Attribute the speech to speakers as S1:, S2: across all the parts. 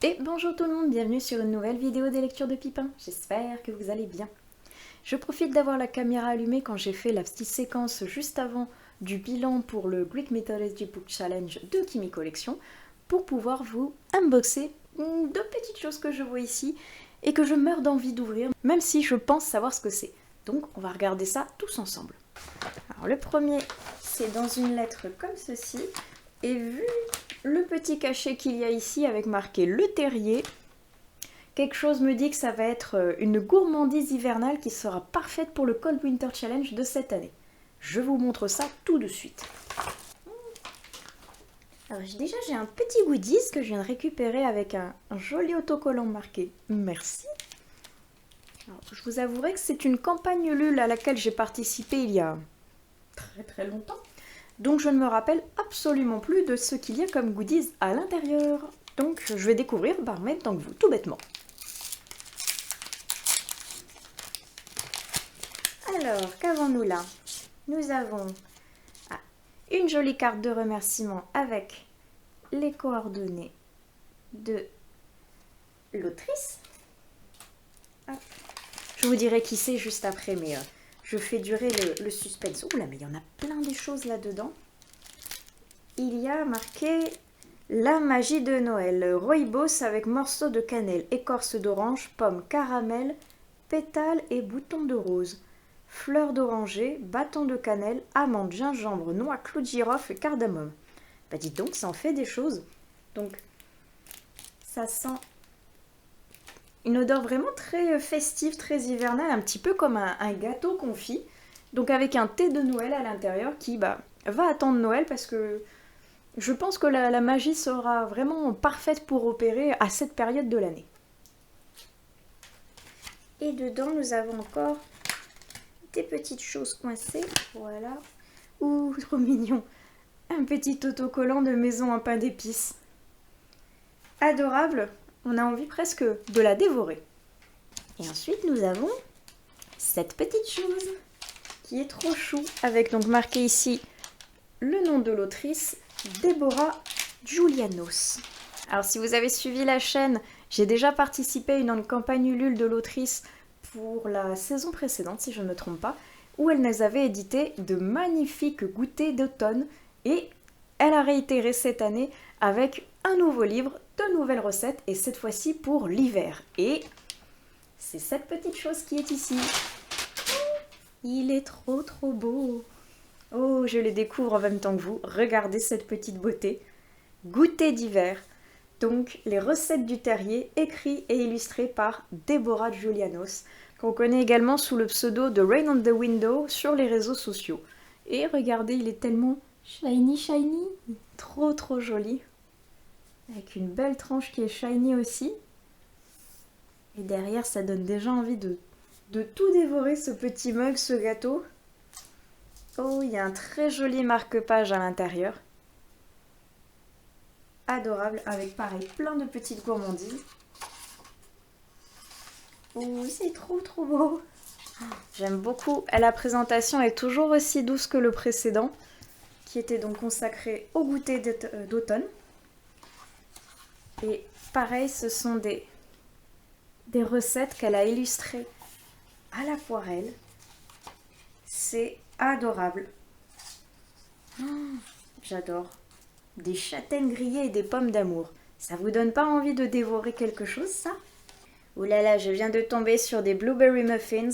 S1: Et bonjour tout le monde, bienvenue sur une nouvelle vidéo des lectures de Pipin. J'espère que vous allez bien. Je profite d'avoir la caméra allumée quand j'ai fait la petite séquence juste avant du bilan pour le Greek Mythology Book Challenge de Kimi Collection pour pouvoir vous unboxer deux petites choses que je vois ici et que je meurs d'envie d'ouvrir, même si je pense savoir ce que c'est. Donc on va regarder ça tous ensemble. Alors le premier, c'est dans une lettre comme ceci, et vu le petit cachet qu'il y a ici avec marqué Le Terrier, quelque chose me dit que ça va être une gourmandise hivernale qui sera parfaite pour le Cold Winter Challenge de cette année. Je vous montre ça tout de suite. Alors déjà j'ai un petit goodies que je viens de récupérer avec un joli autocollant marqué Merci. Alors, je vous avouerai que c'est une campagne Ulule à laquelle j'ai participé il y a très longtemps. Donc je ne me rappelle absolument plus de ce qu'il y a comme goodies à l'intérieur. Donc je vais découvrir en même temps que vous, tout bêtement. Alors, qu'avons-nous là? Nous avons une jolie carte de remerciement avec les coordonnées de l'autrice. Je vous dirai qui c'est juste après, mais je fais durer le suspense. Oula, mais il y en a plein des choses là-dedans. Il y a marqué La magie de Noël. Rooibos avec morceaux de cannelle, écorce d'orange, pomme, caramel, pétales et boutons de rose. Fleurs d'oranger, bâtons de cannelle, amandes, gingembre, noix, clous de girofle et cardamome. Bah dites donc, ça en fait des choses. Donc, ça sent une odeur vraiment très festive, très hivernale, un petit peu comme un gâteau confit. Donc avec un thé de Noël à l'intérieur qui va attendre Noël parce que je pense que la magie sera vraiment parfaite pour opérer à cette période de l'année. Et dedans, nous avons encore des petites choses coincées. Voilà. Ouh, trop mignon. Un petit autocollant de maison en pain d'épices. Adorable. On a envie presque de la dévorer. Et ensuite, nous avons cette petite chose qui est trop chou. Avec donc marqué ici le nom de l'autrice, Deborah Giulianos. Alors si vous avez suivi la chaîne, j'ai déjà participé dans une campagne Ulule de l'autrice pour la saison précédente, si je ne me trompe pas, où elle nous avait édité de magnifiques goûters d'automne et elle a réitéré cette année avec un nouveau livre, de nouvelles recettes et cette fois-ci pour l'hiver. Et c'est cette petite chose qui est ici. Il est trop beau. Oh, je le découvre en même temps que vous. Regardez cette petite beauté. Goûter d'hiver. Donc, les recettes du terrier, écrits et illustrés par Deborah Giulianos, qu'on connaît également sous le pseudo de Rain on the Window sur les réseaux sociaux. Et regardez, il est tellement shiny. Trop joli. Avec une belle tranche qui est shiny aussi. Et derrière, ça donne déjà envie de tout dévorer, ce petit mug, ce gâteau. Oh, il y a un très joli marque-page à l'intérieur. Adorable, avec pareil, plein de petites gourmandises. Oh, c'est trop beau. J'aime beaucoup. La présentation est toujours aussi douce que le précédent, qui était donc consacré au goûter d'automne. Et pareil, ce sont des recettes qu'elle a illustrées à l'aquarelle. C'est adorable. Oh, j'adore. Des châtaignes grillées et des pommes d'amour. Ça vous donne pas envie de dévorer quelque chose, ça? Ouh là là, je viens de tomber sur des blueberry muffins.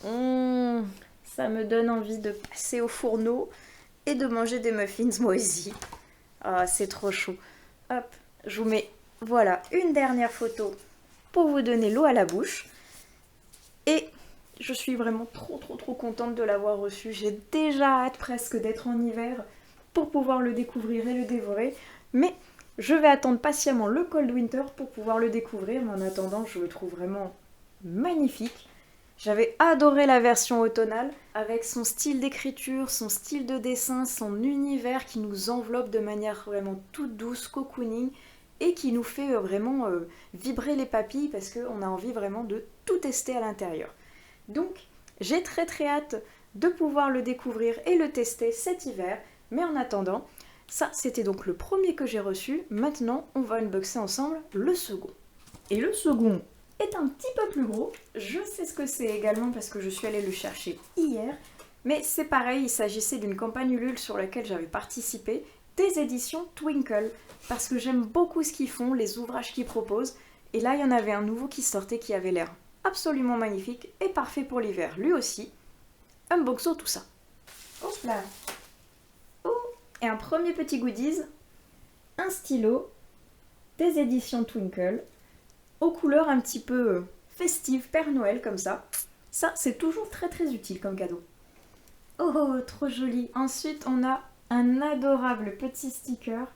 S1: Ça me donne envie de passer au fourneau et de manger des muffins moi aussi. Ah, c'est trop chou. Hop, je vous mets, voilà, une dernière photo pour vous donner l'eau à la bouche. Et je suis vraiment trop contente de l'avoir reçu. J'ai déjà hâte presque d'être en hiver pour pouvoir le découvrir et le dévorer. Mais je vais attendre patiemment le Cold Winter pour pouvoir le découvrir. Mais en attendant, je le trouve vraiment magnifique. J'avais adoré la version automnale avec son style d'écriture, son style de dessin, son univers qui nous enveloppe de manière vraiment toute douce, cocooning, et qui nous fait vraiment vibrer les papilles parce qu'on a envie vraiment de tout tester à l'intérieur. Donc, j'ai très hâte de pouvoir le découvrir et le tester cet hiver. Mais en attendant, Ça, c'était donc le premier que j'ai reçu. Maintenant, on va unboxer ensemble le second. Et le second est un petit peu plus gros. Je sais ce que c'est également parce que je suis allée le chercher hier. Mais c'est pareil, il s'agissait d'une campagne Ulule sur laquelle j'avais participé, des éditions Twinkle. Parce que j'aime beaucoup ce qu'ils font, les ouvrages qu'ils proposent. Et là, il y en avait un nouveau qui sortait qui avait l'air absolument magnifique et parfait pour l'hiver, lui aussi. Unboxons tout ça. Hop là. Oh, et un premier petit goodies, un stylo des éditions Twinkle, aux couleurs un petit peu festives, Père Noël comme ça. Ça, c'est toujours très très utile comme cadeau. Oh, trop joli. Ensuite, on a un adorable petit sticker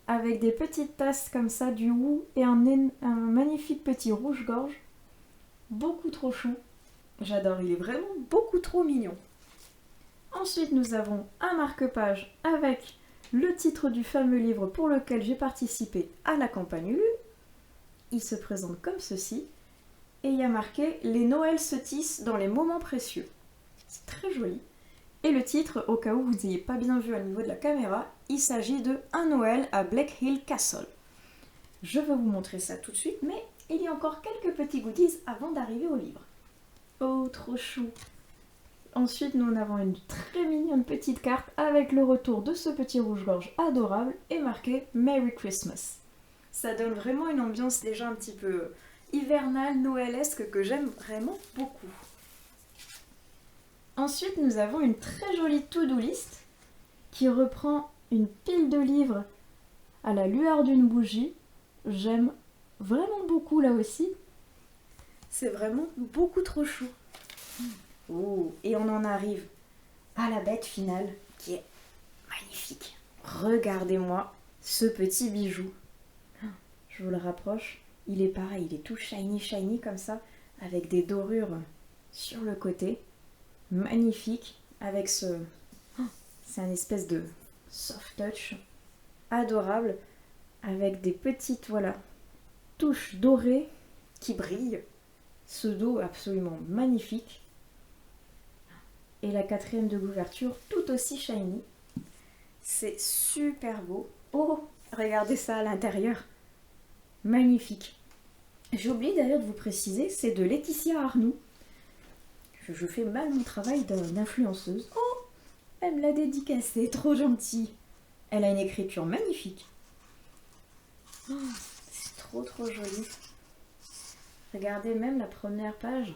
S1: avec des petites tasses comme ça, du Woo et un magnifique petit rouge-gorge. Beaucoup trop chou. J'adore, il est vraiment beaucoup trop mignon. Ensuite, nous avons un marque-page avec le titre du fameux livre pour lequel j'ai participé à la campagne Ulule. Il se présente comme ceci. Et il y a marqué « Les Noëls se tissent dans les moments précieux ». C'est très joli. Et le titre, au cas où vous n'ayez pas bien vu au niveau de la caméra, il s'agit de « Un Noël à Black Hill Castle ». Je vais vous montrer ça tout de suite, mais il y a encore quelques petits goodies avant d'arriver au livre. Oh, trop chou! Ensuite, nous en avons une très mignonne petite carte avec le retour de ce petit rouge-gorge adorable et marqué « Merry Christmas ». Ça donne vraiment une ambiance déjà un petit peu hivernale, noëlesque que j'aime vraiment beaucoup. Ensuite, nous avons une très jolie to-do list qui reprend une pile de livres à la lueur d'une bougie. J'aime vraiment beaucoup là aussi. C'est vraiment beaucoup trop chou. Oh, et on en arrive à la bête finale qui est magnifique. Regardez-moi ce petit bijou. Je vous le rapproche. Il est pareil, il est tout shiny shiny comme ça, avec des dorures sur le côté. Magnifique, avec ce... C'est un espèce de soft touch adorable, avec des petites, voilà, touches dorées qui brillent. Ce dos absolument magnifique. Et la quatrième de couverture, tout aussi shiny. C'est super beau. Oh, regardez ça à l'intérieur. Magnifique. J'ai oublié d'ailleurs de vous préciser, c'est de Laetitia Arnoux. Je fais mal mon travail d'influenceuse. Oh, elle me l'a dédicacé, trop gentil. Elle a une écriture magnifique. Oh, c'est trop trop joli. Regardez, même la première page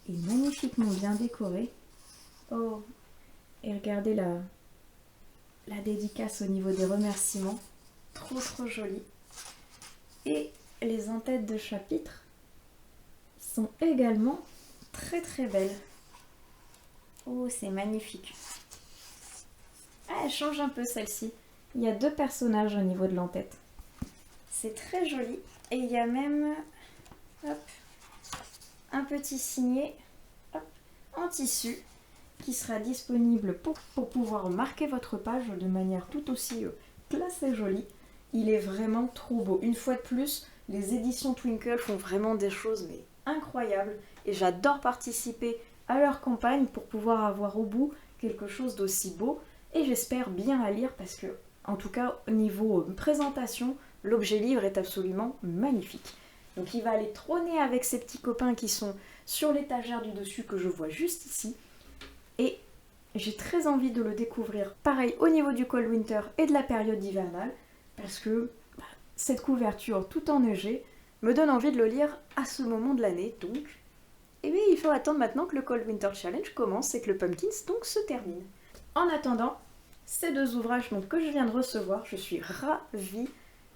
S1: est magnifiquement bien décorée. Oh, et regardez la dédicace au niveau des remerciements. Trop trop joli. Et les en-têtes de chapitre sont également très très belles. Oh, c'est magnifique. Ah, elle change un peu celle-ci. Il y a 2 personnages au niveau de l'en-tête. C'est très joli. Et il y a même hop, un petit signet hop, en tissu qui sera disponible pour pouvoir marquer votre page de manière tout aussi classe et jolie. Il est vraiment trop beau. Une fois de plus, les éditions Twinkle font vraiment des choses mais incroyables. Et j'adore participer à leur campagne pour pouvoir avoir au bout quelque chose d'aussi beau. Et j'espère bien la lire parce que, en tout cas, au niveau présentation, l'objet livre est absolument magnifique. Donc il va aller trôner avec ses petits copains qui sont sur l'étagère du dessus que je vois juste ici. Et j'ai très envie de le découvrir, pareil au niveau du cold winter et de la période hivernale, parce que cette couverture tout enneigée me donne envie de le lire à ce moment de l'année. Donc, eh bien, il faut attendre maintenant que le Cold Winter Challenge commence et que le Pumpkins donc se termine. En attendant, ces 2 ouvrages donc, que je viens de recevoir, je suis ravie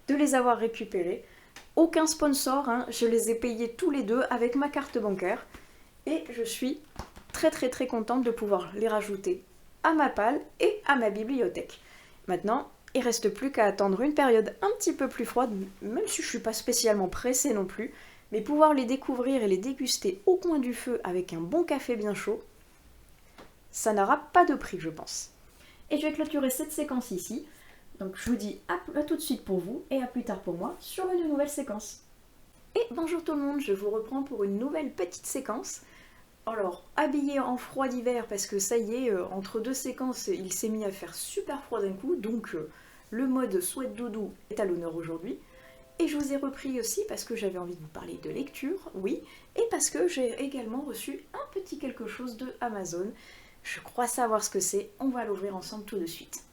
S1: de les avoir récupérés. Aucun sponsor, hein, je les ai payés tous les 2 avec ma carte bancaire. Et je suis très très très contente de pouvoir les rajouter à ma palle et à ma bibliothèque. Maintenant, il ne reste plus qu'à attendre une période un petit peu plus froide, même si je ne suis pas spécialement pressée non plus, mais pouvoir les découvrir et les déguster au coin du feu avec un bon café bien chaud, ça n'aura pas de prix, je pense. Et je vais clôturer cette séquence ici. Donc je vous dis à tout de suite pour vous et à plus tard pour moi sur une nouvelle séquence. Et bonjour tout le monde, je vous reprends pour une nouvelle petite séquence. Alors, habillé en froid d'hiver, parce que ça y est, entre deux séquences, il s'est mis à faire super froid d'un coup, donc le mode sweat doudou est à l'honneur aujourd'hui. Et je vous ai repris aussi parce que j'avais envie de vous parler de lecture, oui, et parce que j'ai également reçu un petit quelque chose de Amazon. Je crois savoir ce que c'est, on va l'ouvrir ensemble tout de suite.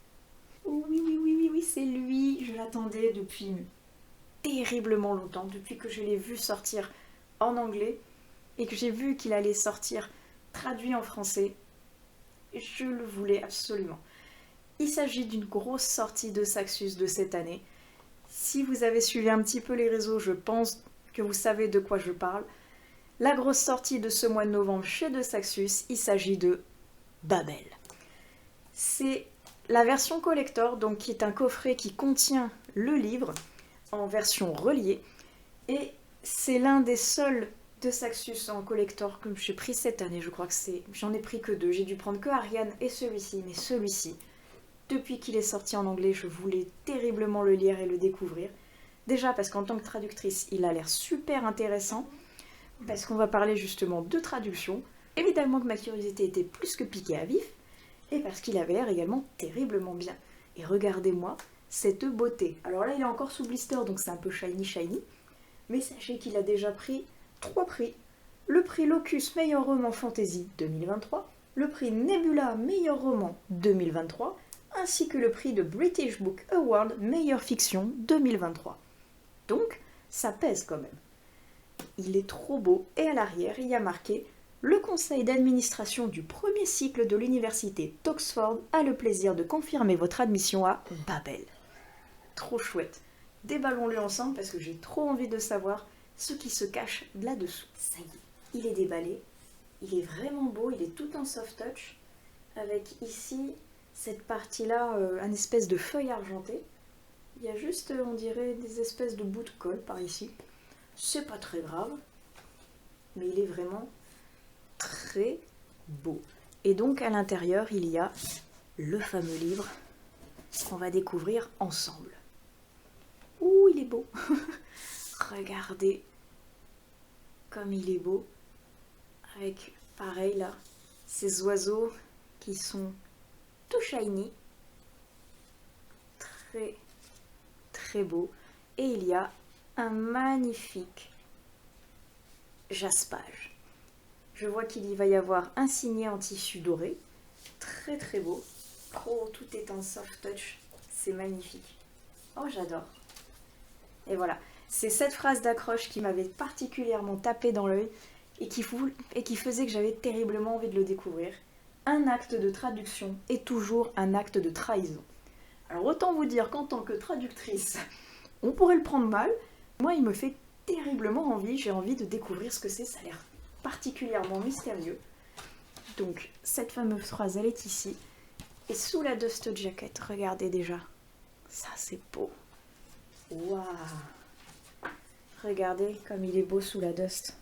S1: Oh oui, oui, oui, oui, oui, c'est lui, je l'attendais depuis terriblement longtemps, depuis que je l'ai vu sortir en anglais et que j'ai vu qu'il allait sortir traduit en français. Je le voulais absolument. Il s'agit d'une grosse sortie de Saxus de cette année. Si vous avez suivi un petit peu les réseaux, je pense que vous savez de quoi je parle. La grosse sortie de ce mois de novembre chez De Saxus, il s'agit de Babel. C'est la version collector, donc qui est un coffret qui contient le livre en version reliée. Et c'est l'un des seuls De Saxus en collector que j'ai pris cette année. Je crois que j'en ai pris que 2. J'ai dû prendre que Ariane et celui-ci, mais celui-ci, depuis qu'il est sorti en anglais, je voulais terriblement le lire et le découvrir. Déjà parce qu'en tant que traductrice, il a l'air super intéressant, parce qu'on va parler justement de traduction. Évidemment que ma curiosité était plus que piquée à vif, et parce qu'il avait l'air également terriblement bien. Et regardez-moi cette beauté. Alors là, il est encore sous blister, donc c'est un peu shiny, mais sachez qu'il a déjà pris 3 prix. Le prix Locus Meilleur Roman Fantasy 2023, le prix Nebula Meilleur Roman 2023, ainsi que le prix de British Book Award Meilleure Fiction 2023. Donc, ça pèse quand même. Il est trop beau et à l'arrière, il y a marqué « Le conseil d'administration du premier cycle de l'université d'Oxford a le plaisir de confirmer votre admission à Babel. » Trop chouette. Déballons-le ensemble parce que j'ai trop envie de savoir ce qui se cache là-dessous. Ça y est, il est déballé. Il est vraiment beau, il est tout en soft touch. Avec ici, cette partie-là, un espèce de feuille argentée. Il y a juste, on dirait, des espèces de bouts de colle par ici. C'est pas très grave, mais il est vraiment très beau. Et donc, à l'intérieur, il y a le fameux livre qu'on va découvrir ensemble. Ouh, il est beau. Regardez comme il est beau. Avec, pareil là, ces oiseaux qui sont tout shiny. Très, très beau. Et il y a un magnifique jaspage. Je vois qu'il y va y avoir un signet en tissu doré. Très très beau. Oh, tout est en soft touch. C'est magnifique. Oh, j'adore. Et voilà, c'est cette phrase d'accroche qui m'avait particulièrement tapé dans l'œil et qui faisait que j'avais terriblement envie de le découvrir. Un acte de traduction est toujours un acte de trahison. Alors autant vous dire qu'en tant que traductrice, on pourrait le prendre mal. Moi, il me fait terriblement envie. J'ai envie de découvrir ce que c'est. Ça a l'air particulièrement mystérieux. Donc, cette fameuse phrase, elle est ici. Et sous la dust jacket, regardez déjà. Ça, c'est beau. Waouh! Regardez comme il est beau sous la dust.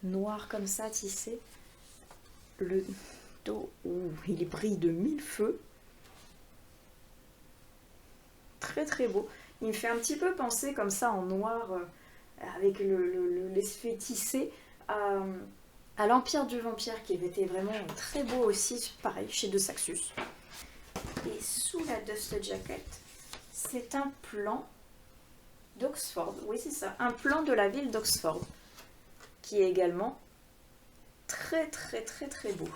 S1: Noir comme ça, tissé. Le dos, il brille de 1000 feux. Très très beau. Il me fait un petit peu penser comme ça en noir, avec l'effet tissé, à l'Empire du Vampire qui avait été vraiment très beau aussi, pareil, chez De Saxus. Et sous la dust jacket, c'est un plan d'Oxford. Oui, c'est ça, un plan de la ville d'Oxford, qui est également très très très très beau.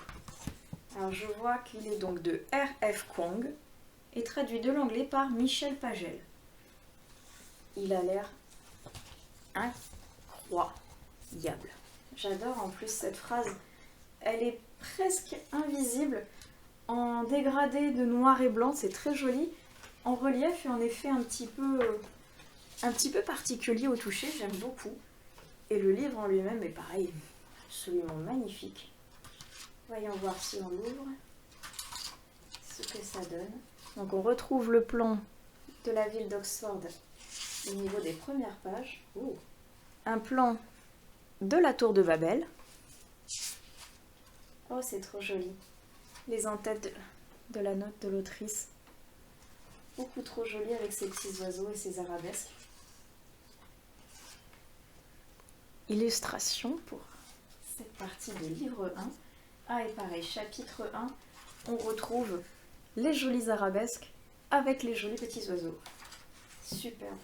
S1: Alors je vois qu'il est donc de R.F. Kuang et traduit de l'anglais par Michel Pagel. Il a l'air incroyable. J'adore en plus cette phrase. Elle est presque invisible en dégradé de noir et blanc. C'est très joli. En relief et en effet un petit peu particulier au toucher. J'aime beaucoup. Et le livre en lui-même est pareil. Absolument magnifique. Voyons voir si on l'ouvre. Ce que ça donne. Donc on retrouve le plan de la ville d'Oxford au niveau des premières pages. Oh. Un plan de la tour de Babel. Oh, c'est trop joli. Les en-têtes de la note de l'autrice. Beaucoup trop joli avec ces petits oiseaux et ces arabesques. Illustration pour cette partie de livre 1. Ah et pareil, chapitre 1, on retrouve les jolies arabesques avec les jolis petits oiseaux. Superbe.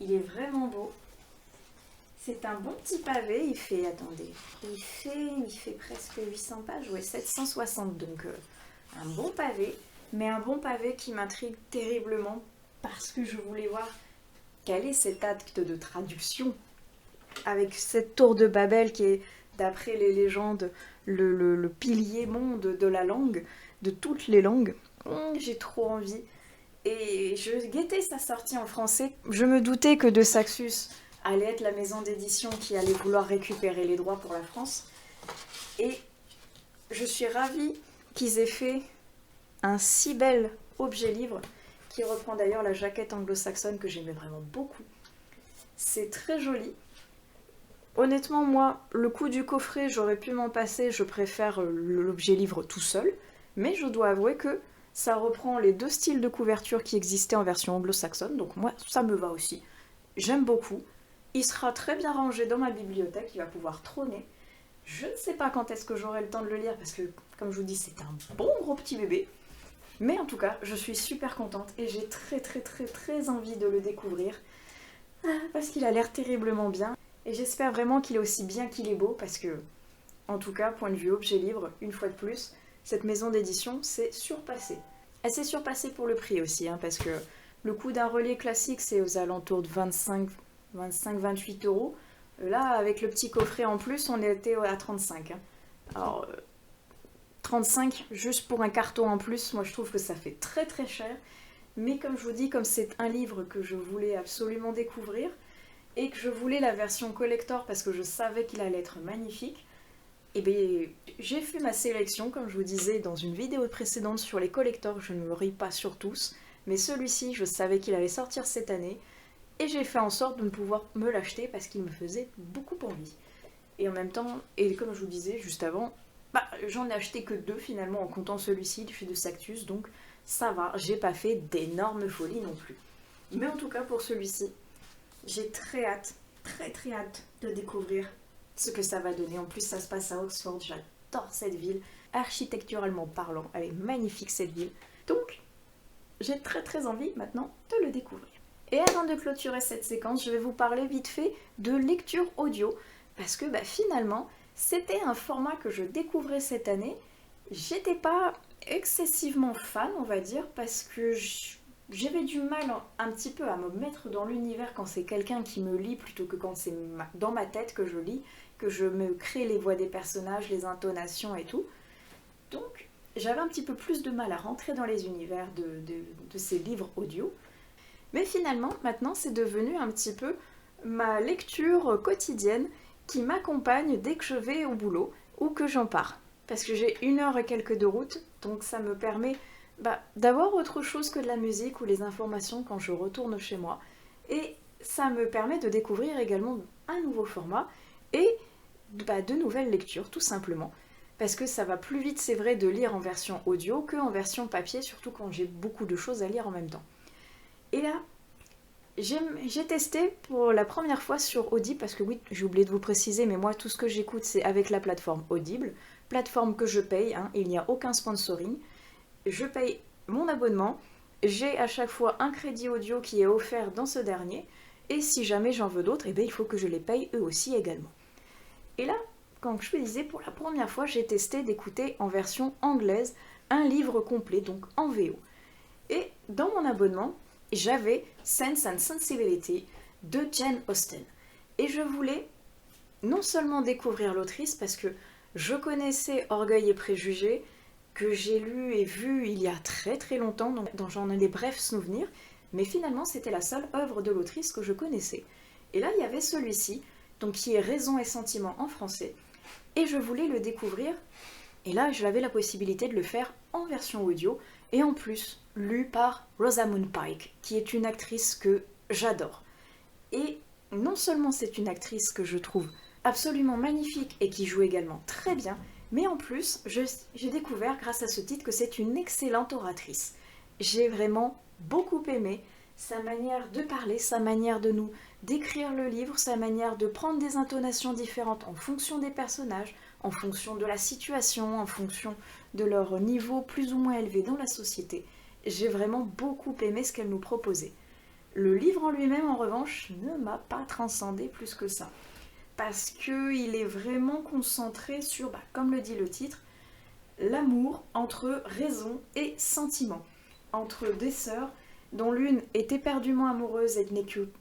S1: Il est vraiment beau. C'est un bon petit pavé, il fait, attendez, il fait presque 800 pages, ouais, 760, donc un bon pavé, mais un bon pavé qui m'intrigue terriblement parce que je voulais voir quel est cet acte de traduction avec cette tour de Babel qui est, d'après les légendes, le pilier monde de la langue, de toutes les langues. J'ai trop envie. Et je guettais sa sortie en français. Je me doutais que De Saxus allait être la maison d'édition qui allait vouloir récupérer les droits pour la France. Et je suis ravie qu'ils aient fait un si bel objet livre, qui reprend d'ailleurs la jaquette anglo-saxonne que j'aimais vraiment beaucoup. C'est très joli. Honnêtement, moi, le coup du coffret, j'aurais pu m'en passer, je préfère l'objet livre tout seul, mais je dois avouer que ça reprend les deux styles de couverture qui existaient en version anglo-saxonne, donc moi, ça me va aussi. J'aime beaucoup. Il sera très bien rangé dans ma bibliothèque, il va pouvoir trôner. Je ne sais pas quand est-ce que j'aurai le temps de le lire, parce que, comme je vous dis, c'est un bon gros petit bébé. Mais en tout cas, je suis super contente et j'ai très envie de le découvrir, parce qu'il a l'air terriblement bien. Et j'espère vraiment qu'il est aussi bien qu'il est beau, parce que, en tout cas, point de vue objet livre, une fois de plus, cette maison d'édition s'est surpassée. Elle s'est surpassée pour le prix aussi, parce que le coût d'un relais classique, c'est aux alentours de 25-28 euros. Là, avec le petit coffret en plus, on était à 35. Alors, 35 juste pour un carton en plus, moi je trouve que ça fait très cher. Mais comme je vous dis, comme c'est un livre que je voulais absolument découvrir, et que je voulais la version collector parce que je savais qu'il allait être magnifique, et bien j'ai fait ma sélection, comme je vous disais dans une vidéo précédente sur les collectors, je ne me ris pas sur tous, mais celui-ci je savais qu'il allait sortir cette année, et j'ai fait en sorte de ne pouvoir me l'acheter parce qu'il me faisait beaucoup envie. Et en même temps, et comme je vous disais juste avant, j'en ai acheté que 2 finalement en comptant celui-ci, de Saxus, donc ça va, j'ai pas fait d'énormes folies non plus. Mais en tout cas pour celui-ci, j'ai très hâte de découvrir ce que ça va donner. En plus ça se passe à Oxford, j'adore cette ville, architecturalement parlant, elle est magnifique cette ville. Donc j'ai très envie maintenant de le découvrir. Et avant de clôturer cette séquence, je vais vous parler vite fait de lecture audio, parce que finalement, c'était un format que je découvrais cette année. J'étais pas excessivement fan, on va dire, parce que j'avais du mal un petit peu à me mettre dans l'univers quand c'est quelqu'un qui me lit plutôt que quand c'est dans ma tête que je lis, que je me crée les voix des personnages, les intonations et tout. Donc j'avais un petit peu plus de mal à rentrer dans les univers de ces livres audio. Mais finalement, maintenant, c'est devenu un petit peu ma lecture quotidienne qui m'accompagne dès que je vais au boulot ou que j'en pars. Parce que j'ai 1 heure et quelques de route, donc ça me permet d'avoir autre chose que de la musique ou les informations quand je retourne chez moi. Et ça me permet de découvrir également un nouveau format et de nouvelles lectures, tout simplement. Parce que ça va plus vite, c'est vrai, de lire en version audio qu'en version papier, surtout quand j'ai beaucoup de choses à lire en même temps. Et là, j'ai testé pour la première fois sur Audible, parce que oui, j'ai oublié de vous préciser, mais moi tout ce que j'écoute c'est avec la plateforme Audible, plateforme que je paye, il n'y a aucun sponsoring, je paye mon abonnement, j'ai à chaque fois un crédit audio qui est offert dans ce dernier, et si jamais j'en veux d'autres, il faut que je les paye eux aussi également. Et là, comme je vous disais, pour la première fois, j'ai testé d'écouter en version anglaise un livre complet, donc en VO. Et dans mon abonnement, j'avais Sense and Sensibility de Jane Austen. Et je voulais non seulement découvrir l'autrice, parce que je connaissais Orgueil et Préjugés, que j'ai lu et vu il y a très longtemps, donc j'en ai des brefs souvenirs, mais finalement c'était la seule œuvre de l'autrice que je connaissais. Et là il y avait celui-ci, donc qui est Raison et Sentiment en français, et je voulais le découvrir, et là j'avais la possibilité de le faire en version audio, et en plus lu par Rosamund Pike, qui est une actrice que j'adore. Et non seulement c'est une actrice que je trouve absolument magnifique et qui joue également très bien, mais en plus j'ai découvert grâce à ce titre que c'est une excellente oratrice. J'ai vraiment beaucoup aimé, sa manière de parler, sa manière de nous décrire le livre, sa manière de prendre des intonations différentes en fonction des personnages, en fonction de la situation, en fonction de leur niveau plus ou moins élevé dans la société. J'ai vraiment beaucoup aimé ce qu'elle nous proposait. Le livre en lui-même, en revanche, ne m'a pas transcendé plus que ça. Parce qu'il est vraiment concentré sur, comme le dit le titre, l'amour entre raison et sentiment. Entre des sœurs dont l'une est éperdument amoureuse et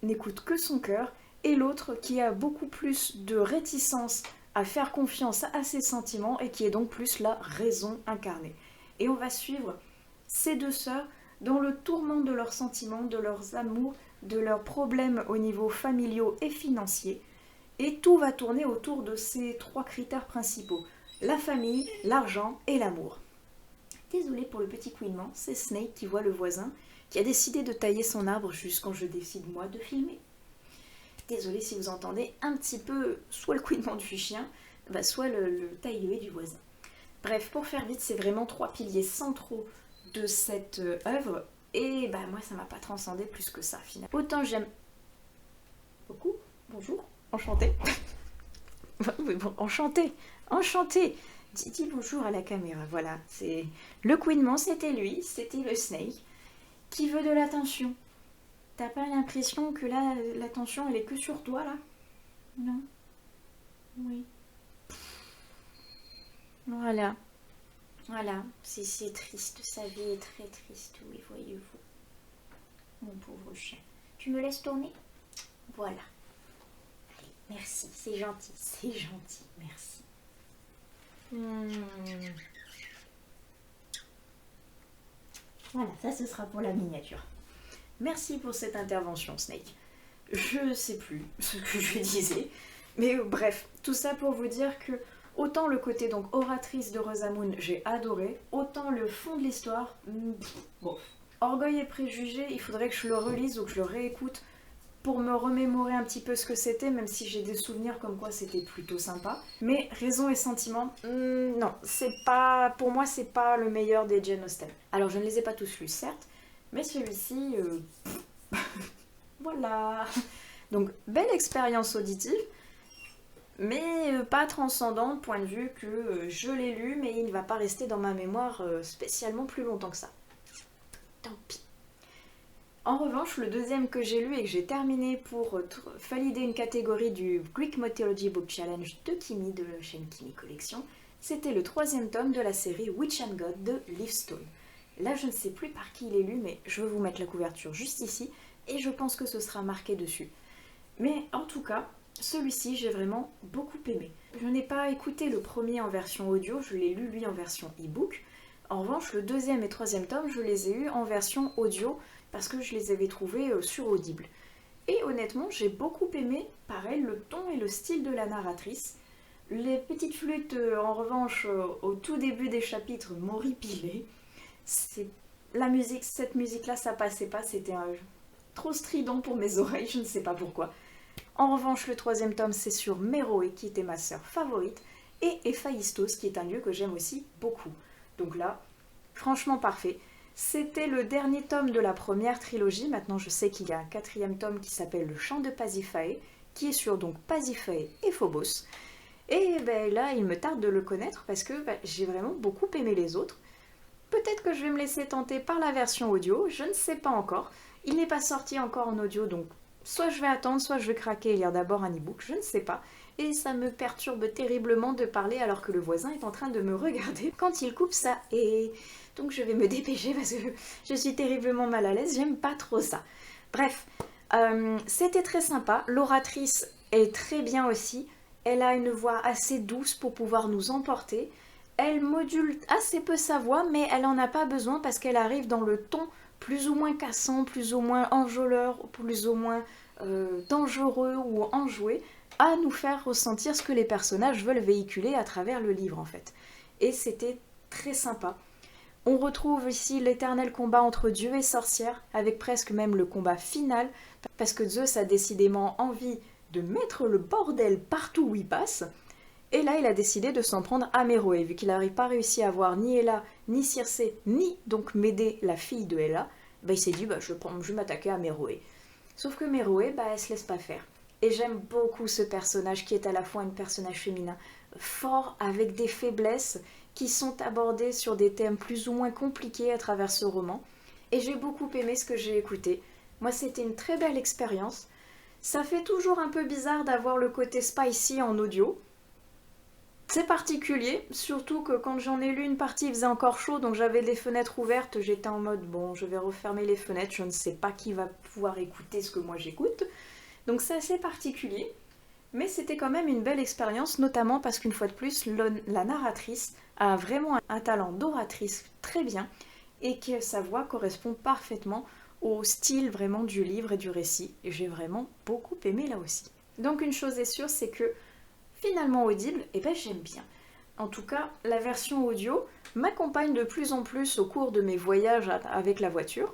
S1: n'écoute que son cœur, et l'autre qui a beaucoup plus de réticence à faire confiance à ses sentiments et qui est donc plus la raison incarnée. Et on va suivre ces deux sœurs dans le tourment de leurs sentiments, de leurs amours, de leurs problèmes au niveau familiaux et financiers. Et tout va tourner autour de ces trois critères principaux. La famille, l'argent et l'amour. Désolée pour le petit couinement, c'est Snake qui voit le voisin, qui a décidé de tailler son arbre juste quand je décide moi de filmer. Désolée si vous entendez un petit peu soit le couinement du chien, soit le taillouet du voisin. Bref, pour faire vite, c'est vraiment trois piliers centraux de cette œuvre, et moi ça m'a pas transcendé plus que ça finalement. Autant j'aime beaucoup, bonjour, enchantée. Oui, bon, enchantée. Dis bonjour à la caméra, voilà. C'est le couinement, c'était lui, c'était le Snake, qui veut de l'attention. T'as pas l'impression que là, l'attention, elle est que sur toi, là? Non? Oui. Voilà, c'est triste, sa vie est très triste, oui, voyez-vous. Mon pauvre chien. Tu me laisses tourner? Voilà. Allez, merci, c'est gentil, merci. Voilà, ça ce sera pour la miniature. Merci pour cette intervention, Snake. Je sais plus ce que je disais, mais bref, tout ça pour vous dire que autant le côté donc oratrice de Rosamund, j'ai adoré, autant le fond de l'histoire, bon. Orgueil et préjugés, il faudrait que je le relise ou que je le réécoute pour me remémorer un petit peu ce que c'était, même si j'ai des souvenirs comme quoi c'était plutôt sympa. Mais Raison et Sentiment, non, c'est pas, pour moi c'est pas le meilleur des Jane Austen. Alors je ne les ai pas tous lus, certes, mais celui-ci, voilà. Donc belle expérience auditive, mais pas transcendante, point de vue que je l'ai lu, mais il ne va pas rester dans ma mémoire spécialement plus longtemps que ça. Tant pis. En revanche, le deuxième que j'ai lu et que j'ai terminé pour valider une catégorie du Greek Mythology Book Challenge de Kimi, de la chaîne Kimi Collection, c'était le 3e tome de la série Witch and God de Livestone. Là, je ne sais plus par qui il est lu, mais je vais vous mettre la couverture juste ici, et je pense que ce sera marqué dessus. Mais en tout cas, celui-ci, j'ai vraiment beaucoup aimé. Je n'ai pas écouté le premier en version audio, je l'ai lu lui en version e-book. En revanche, le 2e et 3e tome, je les ai eus en version audio, parce que je les avais trouvés sur Audible. Et honnêtement, j'ai beaucoup aimé, pareil, le ton et le style de la narratrice. Les petites flûtes, en revanche, au tout début des chapitres, m'ont ripilé. La musique, cette musique-là, ça passait pas, c'était trop strident pour mes oreilles, je ne sais pas pourquoi. En revanche, le 3e tome, c'est sur Méroé, qui était ma sœur favorite, et Héphaïstos, qui est un lieu que j'aime aussi beaucoup. Donc là, franchement parfait. C'était le dernier tome de la première trilogie. Maintenant, je sais qu'il y a un 4e tome qui s'appelle Le Chant de Pasiphae, qui est sur donc Pasiphae et Phobos. Et là, il me tarde de le connaître parce que j'ai vraiment beaucoup aimé les autres. Peut-être que je vais me laisser tenter par la version audio, je ne sais pas encore. Il n'est pas sorti encore en audio, donc soit je vais attendre, soit je vais craquer et lire d'abord un e-book, je ne sais pas. Et ça me perturbe terriblement de parler alors que le voisin est en train de me regarder quand il coupe ça. Et donc je vais me dépêcher parce que je suis terriblement mal à l'aise, j'aime pas trop ça. Bref, c'était très sympa, l'oratrice est très bien aussi. Elle a une voix assez douce pour pouvoir nous emporter. Elle module assez peu sa voix, mais elle n'en a pas besoin parce qu'elle arrive dans le ton plus ou moins cassant, plus ou moins enjôleur, plus ou moins dangereux ou enjoué, à nous faire ressentir ce que les personnages veulent véhiculer à travers le livre en fait. Et c'était très sympa. On retrouve ici l'éternel combat entre Dieu et sorcière, avec presque même le combat final, parce que Zeus a décidément envie de mettre le bordel partout où il passe. Et là, il a décidé de s'en prendre à Méroé, vu qu'il n'avait pas réussi à avoir ni Héla, ni Circé, ni donc Médée, la fille de Héla. bah, il s'est dit bah, je vais m'attaquer à Meroé. Sauf que Meroé, bah, elle se laisse pas faire. Et j'aime beaucoup ce personnage qui est à la fois un personnage féminin fort avec des faiblesses qui sont abordées sur des thèmes plus ou moins compliqués à travers ce roman. Et j'ai beaucoup aimé ce que j'ai écouté. Moi, c'était une très belle expérience. Ça fait toujours un peu bizarre d'avoir le côté spicy en audio. C'est particulier, surtout que quand j'en ai lu une partie, il faisait encore chaud, donc j'avais les fenêtres ouvertes, j'étais en mode bon, je vais refermer les fenêtres, je ne sais pas qui va pouvoir écouter ce que moi j'écoute. Donc c'est assez particulier, mais c'était quand même une belle expérience, notamment parce qu'une fois de plus, la narratrice a vraiment un talent d'oratrice très bien, et que sa voix correspond parfaitement au style vraiment du livre et du récit, et j'ai vraiment beaucoup aimé là aussi. Donc une chose est sûre, c'est que finalement audible, eh ben j'aime bien. En tout cas, la version audio m'accompagne de plus en plus au cours de mes voyages avec la voiture,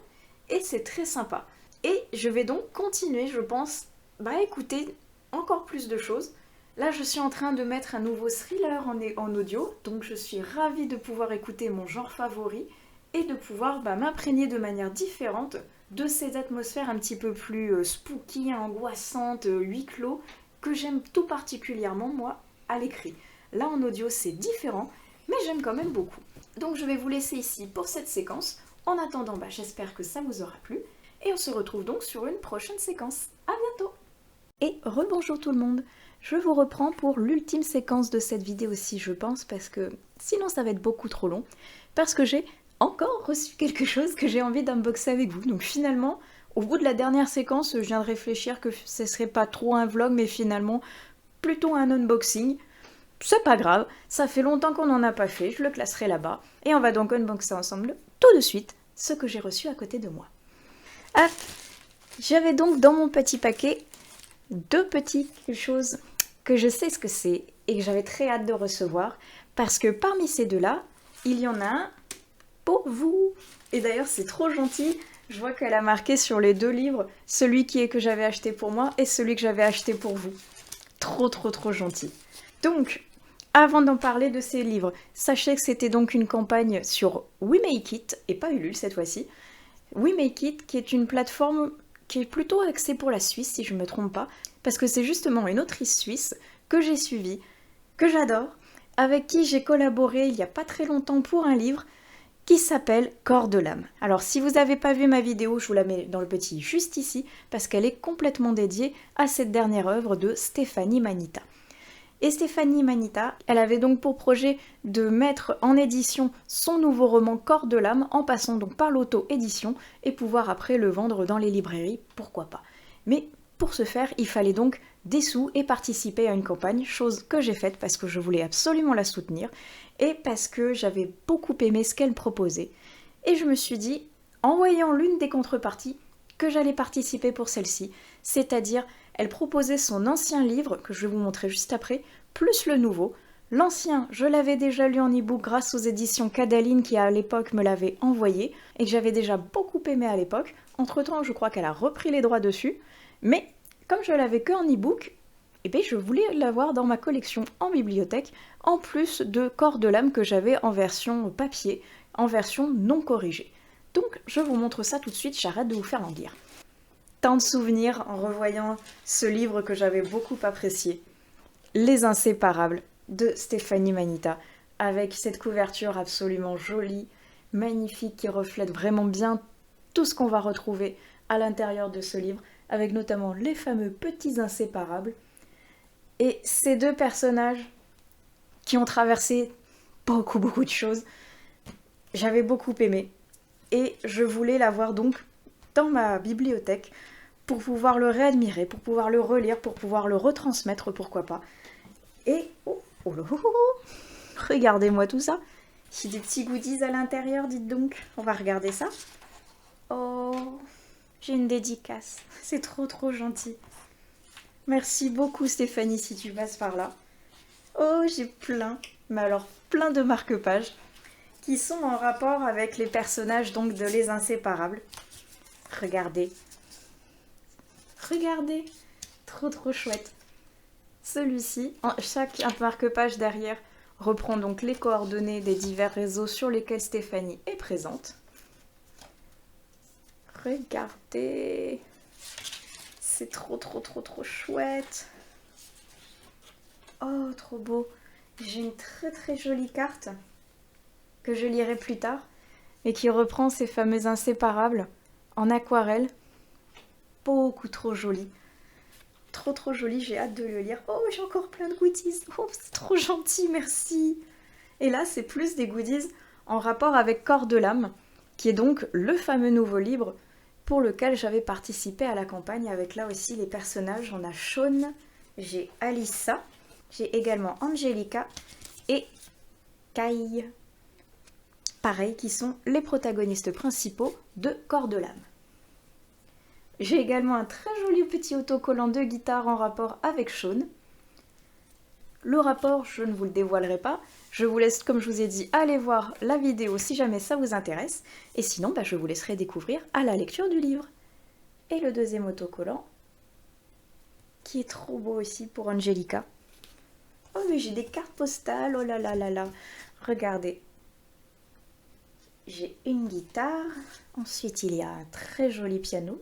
S1: et c'est très sympa. Et je vais donc continuer, je pense, à écouter encore plus de choses. Là, je suis en train de mettre un nouveau thriller en audio, donc je suis ravie de pouvoir écouter mon genre favori, et de pouvoir m'imprégner de manière différente de ces atmosphères un petit peu plus spooky, angoissantes, huis clos, que j'aime tout particulièrement, moi, à l'écrit. Là, en audio, c'est différent, mais j'aime quand même beaucoup. Donc, je vais vous laisser ici pour cette séquence. En attendant, j'espère que ça vous aura plu, et on se retrouve donc sur une prochaine séquence. À bientôt! Et rebonjour tout le monde! Je vous reprends pour l'ultime séquence de cette vidéo-ci, je pense, parce que sinon ça va être beaucoup trop long, parce que j'ai encore reçu quelque chose que j'ai envie d'unboxer avec vous. Donc finalement, au bout de la dernière séquence, je viens de réfléchir que ce serait pas trop un vlog, mais finalement plutôt un unboxing. C'est pas grave, ça fait longtemps qu'on n'en a pas fait, je le classerai là-bas. Et on va donc unboxer ensemble tout de suite ce que j'ai reçu à côté de moi. Ah, j'avais donc dans mon petit paquet deux petites choses que je sais ce que c'est et que j'avais très hâte de recevoir, parce que parmi ces deux-là, il y en a un pour vous. Et d'ailleurs, c'est trop gentil. Je vois qu'elle a marqué sur les deux livres celui que j'avais acheté pour moi et celui que j'avais acheté pour vous. Trop, trop, trop gentil. Donc, avant d'en parler de ces livres, sachez que c'était donc une campagne sur We Make It, et pas Ulule cette fois-ci. We Make It, qui est une plateforme qui est plutôt axée pour la Suisse, si je ne me trompe pas, parce que c'est justement une autrice suisse que j'ai suivie, que j'adore, avec qui j'ai collaboré il n'y a pas très longtemps pour un livre qui s'appelle Corps de l'âme. Alors si vous n'avez pas vu ma vidéo, je vous la mets dans le petit juste ici, parce qu'elle est complètement dédiée à cette dernière œuvre de Stéphanie Manita. Et Stéphanie Manita, elle avait donc pour projet de mettre en édition son nouveau roman Corps de l'âme, en passant donc par l'auto-édition, et pouvoir après le vendre dans les librairies, pourquoi pas. Mais pour ce faire, il fallait donc des sous et participer à une campagne, chose que j'ai faite parce que je voulais absolument la soutenir, et parce que j'avais beaucoup aimé ce qu'elle proposait. Et je me suis dit, en voyant l'une des contreparties, que j'allais participer pour celle-ci, c'est-à-dire elle proposait son ancien livre, que je vais vous montrer juste après, plus le nouveau. L'ancien, je l'avais déjà lu en e-book grâce aux éditions Cadaline qui à l'époque me l'avait envoyé, et que j'avais déjà beaucoup aimé à l'époque. Entre-temps, je crois qu'elle a repris les droits dessus, mais comme je l'avais que en e-book, je voulais l'avoir dans ma collection en bibliothèque, en plus de Corps de l'âme que j'avais en version papier, en version non corrigée. Donc je vous montre ça tout de suite, j'arrête de vous faire languir. Tant de souvenirs en revoyant ce livre que j'avais beaucoup apprécié. Les Inséparables de Stéphanie Manita, avec cette couverture absolument jolie, magnifique, qui reflète vraiment bien tout ce qu'on va retrouver à l'intérieur de ce livre, avec notamment les fameux petits inséparables. Et ces deux personnages qui ont traversé beaucoup de choses, j'avais beaucoup aimé. Et je voulais l'avoir donc dans ma bibliothèque pour pouvoir le réadmirer, pour pouvoir le relire, pour pouvoir le retransmettre, pourquoi pas. Et regardez-moi tout ça. J'ai des petits goodies à l'intérieur, dites donc. On va regarder ça. Oh, j'ai une dédicace. C'est trop gentil. Merci beaucoup Stéphanie si tu passes par là. Oh, j'ai plein de marque-pages qui sont en rapport avec les personnages donc de Les Inséparables. Regardez. Regardez. Trop chouette. Celui-ci, chaque marque-page derrière reprend donc les coordonnées des divers réseaux sur lesquels Stéphanie est présente. Regardez, c'est trop chouette. Oh, trop beau. J'ai une très jolie carte que je lirai plus tard et qui reprend ces fameux inséparables en aquarelle. Beaucoup trop joli. Trop joli, j'ai hâte de le lire. Oh, j'ai encore plein de goodies. Oh, c'est trop gentil, merci. Et là, c'est plus des goodies en rapport avec Corps de l'âme, qui est donc le fameux nouveau livre pour lequel j'avais participé à la campagne, avec là aussi les personnages. On a Shaun, j'ai Alyssa, j'ai également Angelica et Kai. Pareil, qui sont les protagonistes principaux de Corps de l'âme. J'ai également un très joli petit autocollant de guitare en rapport avec Shaun. Le rapport, je ne vous le dévoilerai pas. Je vous laisse, comme je vous ai dit, aller voir la vidéo si jamais ça vous intéresse. Et sinon, je vous laisserai découvrir à la lecture du livre. Et le deuxième autocollant, qui est trop beau aussi pour Angelica. Oh, mais j'ai des cartes postales, oh là là là là. Regardez. J'ai une guitare. Ensuite, il y a un très joli piano.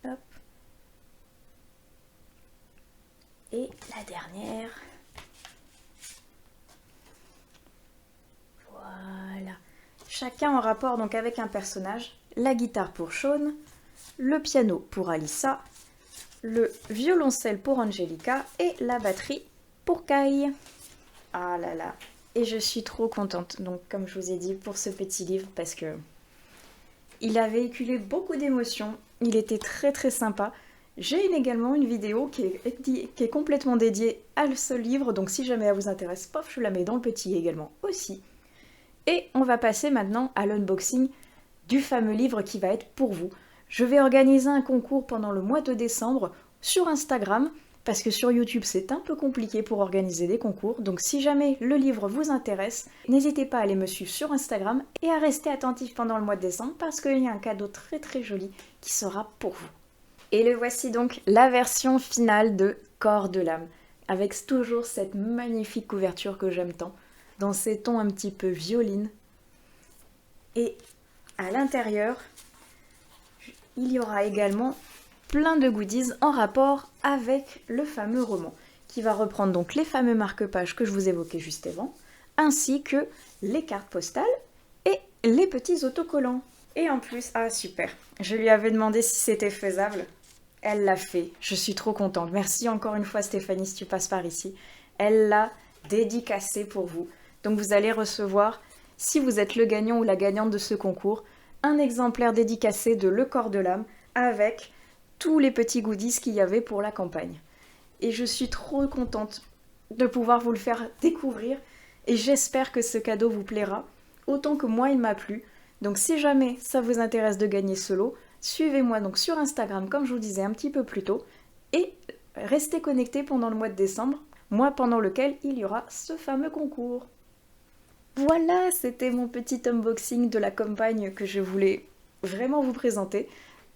S1: Hop. Et la dernière. Voilà. Chacun en rapport donc avec un personnage. La guitare pour Shaun, le piano pour Alyssa, le violoncelle pour Angelica et la batterie pour Kai. Ah là là. Et je suis trop contente, donc comme je vous ai dit, pour ce petit livre, parce que il a véhiculé beaucoup d'émotions. Il était très sympa. J'ai également une vidéo qui est complètement dédiée à ce livre, donc si jamais elle vous intéresse, pof, je la mets dans le petit également aussi. Et on va passer maintenant à l'unboxing du fameux livre qui va être pour vous. Je vais organiser un concours pendant le mois de décembre sur Instagram, parce que sur YouTube c'est un peu compliqué pour organiser des concours, donc si jamais le livre vous intéresse, n'hésitez pas à aller me suivre sur Instagram et à rester attentif pendant le mois de décembre, parce qu'il y a un cadeau très joli qui sera pour vous. Et le voici donc, la version finale de Corps de l'âme, avec toujours cette magnifique couverture que j'aime tant, dans ces tons un petit peu violines. Et à l'intérieur, il y aura également plein de goodies en rapport avec le fameux roman, qui va reprendre donc les fameux marque-pages que je vous évoquais juste avant, ainsi que les cartes postales et les petits autocollants. Et en plus, ah super, je lui avais demandé si c'était faisable. Elle l'a fait, je suis trop contente. Merci encore une fois Stéphanie si tu passes par ici. Elle l'a dédicacé pour vous. Donc vous allez recevoir, si vous êtes le gagnant ou la gagnante de ce concours, un exemplaire dédicacé de Le Corps de l'âme avec tous les petits goodies qu'il y avait pour la campagne. Et je suis trop contente de pouvoir vous le faire découvrir et j'espère que ce cadeau vous plaira autant que moi il m'a plu. Donc si jamais ça vous intéresse de gagner ce lot, suivez-moi donc sur Instagram comme je vous disais un petit peu plus tôt et restez connectés pendant le mois de décembre, mois pendant lequel il y aura ce fameux concours. Voilà, c'était mon petit unboxing de la campagne que je voulais vraiment vous présenter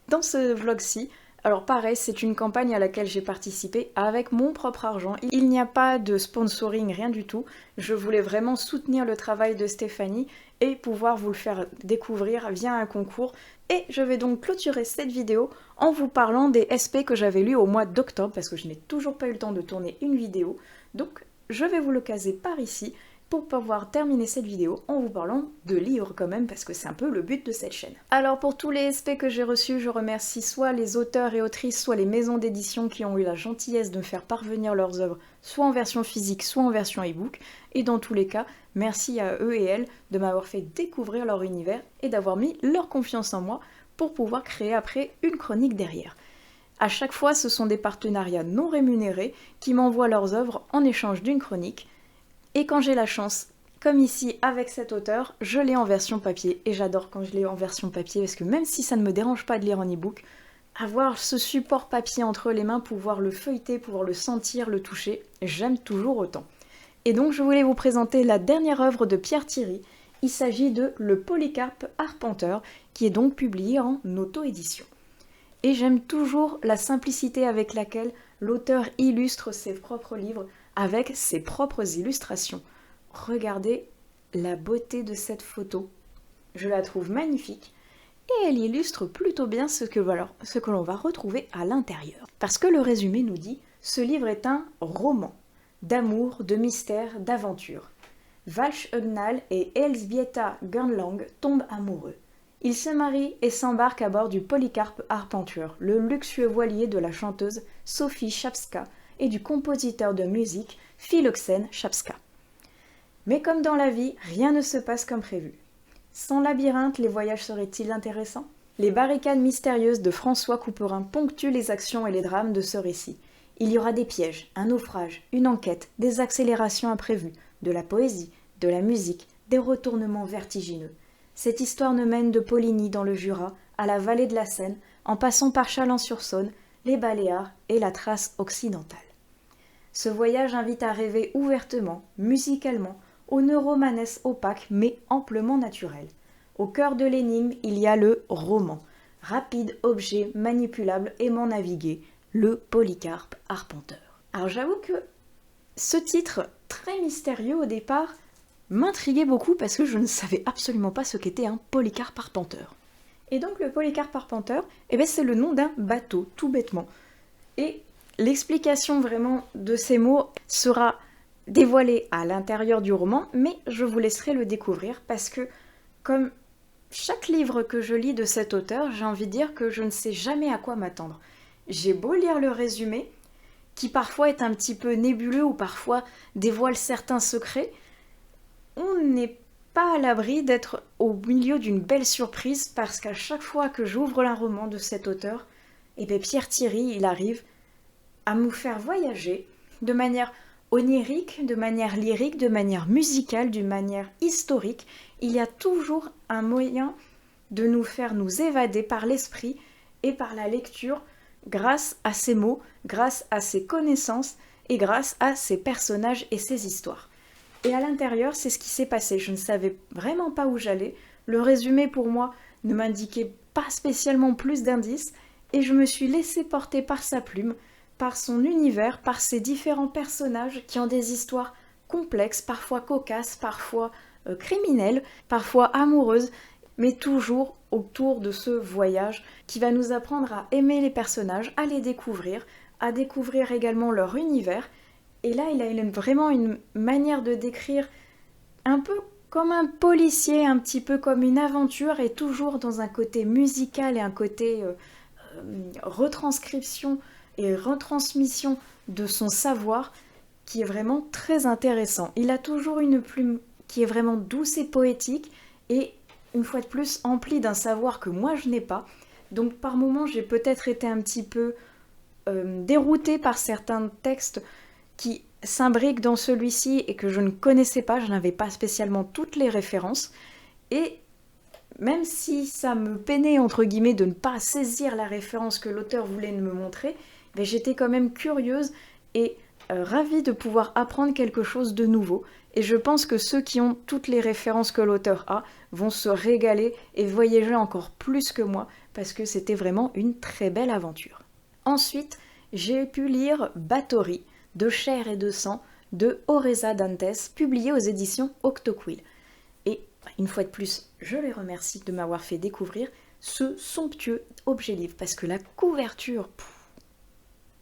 S1: dans ce vlog-ci. Alors pareil, c'est une campagne à laquelle j'ai participé avec mon propre argent. Il n'y a pas de sponsoring, rien du tout. Je voulais vraiment soutenir le travail de Stéphanie et pouvoir vous le faire découvrir via un concours. Et je vais donc clôturer cette vidéo en vous parlant des SP que j'avais lus au mois d'octobre parce que je n'ai toujours pas eu le temps de tourner une vidéo. Donc je vais vous le caser par ici pour pouvoir terminer cette vidéo en vous parlant de livres quand même, parce que c'est un peu le but de cette chaîne. Alors pour tous les SP que j'ai reçus, je remercie soit les auteurs et autrices, soit les maisons d'édition qui ont eu la gentillesse de me faire parvenir leurs œuvres, soit en version physique, soit en version e-book, et dans tous les cas, merci à eux et elles de m'avoir fait découvrir leur univers et d'avoir mis leur confiance en moi pour pouvoir créer après une chronique derrière. À chaque fois, ce sont des partenariats non rémunérés qui m'envoient leurs œuvres en échange d'une chronique. Et quand j'ai la chance, comme ici avec cet auteur, je l'ai en version papier. Et j'adore quand je l'ai en version papier parce que même si ça ne me dérange pas de lire en e-book, avoir ce support papier entre les mains, pouvoir le feuilleter, pouvoir le sentir, le toucher, j'aime toujours autant. Et donc je voulais vous présenter la dernière œuvre de Pierre Thierry. Il s'agit de Le Polycarpe Arpenteur, qui est donc publié en auto-édition. Et j'aime toujours la simplicité avec laquelle l'auteur illustre ses propres livres, avec ses propres illustrations. Regardez la beauté de cette photo. Je la trouve magnifique et elle illustre plutôt bien ce que l'on va retrouver à l'intérieur. Parce que le résumé nous dit « Ce livre est un roman d'amour, de mystère, d'aventure. Valch Hugnal et Elżbieta Gernlang tombent amoureux. Ils se marient et s'embarquent à bord du Polycarpe Arpenteur, le luxueux voilier de la chanteuse Sophie Chapska et du compositeur de musique Philoxène Chapska. Mais comme dans la vie, rien ne se passe comme prévu. Sans labyrinthe, les voyages seraient-ils intéressants? Les barricades mystérieuses de François Couperin ponctuent les actions et les drames de ce récit. Il y aura des pièges, un naufrage, une enquête, des accélérations imprévues, de la poésie, de la musique, des retournements vertigineux. Cette histoire nous mène de Poligny dans le Jura à la vallée de la Seine, en passant par Chalon-sur-Saône, les Baléares et la Thrace occidentale. Ce voyage invite à rêver ouvertement, musicalement, aux neuromanesses opaques mais amplement naturelles. Au cœur de l'énigme, il y a le roman, rapide objet manipulable aimant naviguer, le Polycarpe Arpenteur. Alors j'avoue que ce titre, très mystérieux au départ, m'intriguait beaucoup parce que je ne savais absolument pas ce qu'était un Polycarpe Arpenteur. Et donc le Polycarpe Arpenteur, c'est le nom d'un bateau, tout bêtement. Et l'explication vraiment de ces mots sera dévoilée à l'intérieur du roman, mais je vous laisserai le découvrir parce que, comme chaque livre que je lis de cet auteur, j'ai envie de dire que je ne sais jamais à quoi m'attendre. J'ai beau lire le résumé, qui parfois est un petit peu nébuleux ou parfois dévoile certains secrets, on n'est pas à l'abri d'être au milieu d'une belle surprise parce qu'à chaque fois que j'ouvre un roman de cet auteur, Pierre Thierry, il arrive à nous faire voyager de manière onirique, de manière lyrique, de manière musicale, d'une manière historique. Il y a toujours un moyen de nous faire nous évader par l'esprit et par la lecture grâce à ses mots, grâce à ses connaissances et grâce à ses personnages et ses histoires. Et à l'intérieur, c'est ce qui s'est passé. Je ne savais vraiment pas où j'allais. Le résumé, pour moi, ne m'indiquait pas spécialement plus d'indices. Et je me suis laissée porter par sa plume, par son univers, par ses différents personnages qui ont des histoires complexes, parfois cocasses, parfois criminelles, parfois amoureuses, mais toujours autour de ce voyage qui va nous apprendre à aimer les personnages, à les découvrir, à découvrir également leur univers. Et là, il a vraiment une manière de décrire un peu comme un policier, un petit peu comme une aventure, et toujours dans un côté musical et un côté retranscription et retransmission de son savoir qui est vraiment très intéressant. Il a toujours une plume qui est vraiment douce et poétique et une fois de plus emplie d'un savoir que moi je n'ai pas. Donc par moments j'ai peut-être été un petit peu déroutée par certains textes qui s'imbriquent dans celui-ci et que je ne connaissais pas, je n'avais pas spécialement toutes les références. Et même si ça me peinait entre guillemets de ne pas saisir la référence que l'auteur voulait me montrer, j'étais quand même curieuse et ravie de pouvoir apprendre quelque chose de nouveau. Et je pense que ceux qui ont toutes les références que l'auteur a vont se régaler et voyager encore plus que moi parce que c'était vraiment une très belle aventure. Ensuite, j'ai pu lire Bathory, de chair et de sang, de Oreza Dantes, publié aux éditions Octoquill. Et une fois de plus, je les remercie de m'avoir fait découvrir ce somptueux objet livre, parce que la couverture,